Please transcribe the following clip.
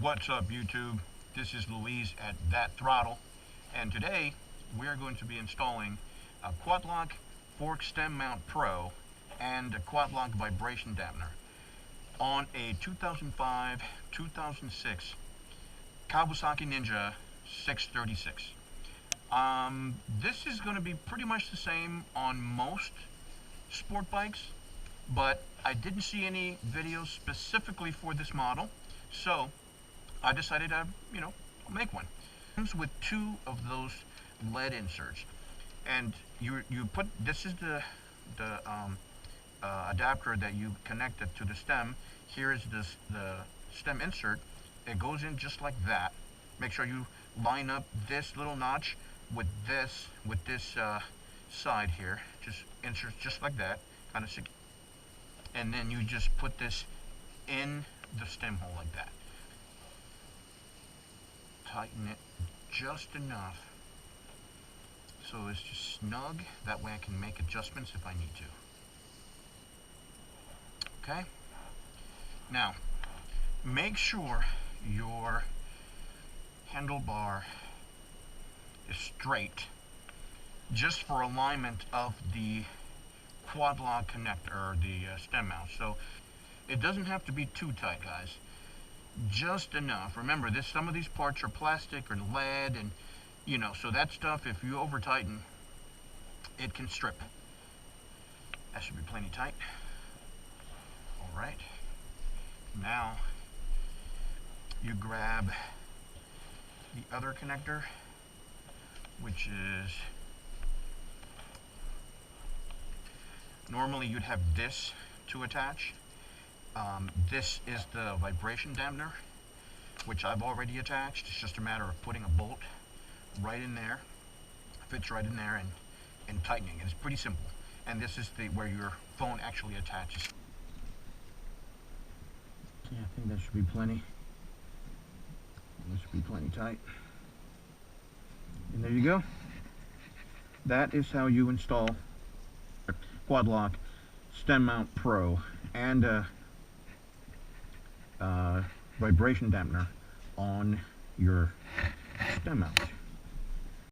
What's up, YouTube? This is Louise at That Throttle, and today we are going to be installing a Quad Lock Fork Stem Mount Pro and a Quad Lock Vibration Dampener on a 2005-2006 Kawasaki Ninja ZX-6R. This is going to be pretty much the same on most sport bikes, but I didn't see any videos specifically for this model, so I decided to, make one. It comes with two of those lead inserts, and you put, this is the adapter that you connect it to the stem. Here is the stem insert. It goes in just like that. Make sure you line up this little notch with this side here. Just inserts just like that, kind of secure. And then you just put this in the stem hole like that. Tighten it just enough so it's just snug. That way I can make adjustments if I need to. Okay? Now, make sure your handlebar is straight, just for alignment of the quad lock connector, or the stem mount. So it doesn't have to be too tight, guys. Just enough. Remember, some of these parts are plastic or lead, and so that stuff, if you over tighten, it can strip. That should be plenty tight. All right. Now you grab the other connector, which is, normally you'd have this to attach. This is the vibration dampener, which I've already attached. It's just a matter of putting a bolt right in there, fits right in there, and tightening. It's pretty simple. And this is where your phone actually attaches. Yeah, I think that should be plenty. That should be plenty tight. And there you go. That is how you install a Quad Lock Stem Mount Pro and a vibration dampener on your stem mount.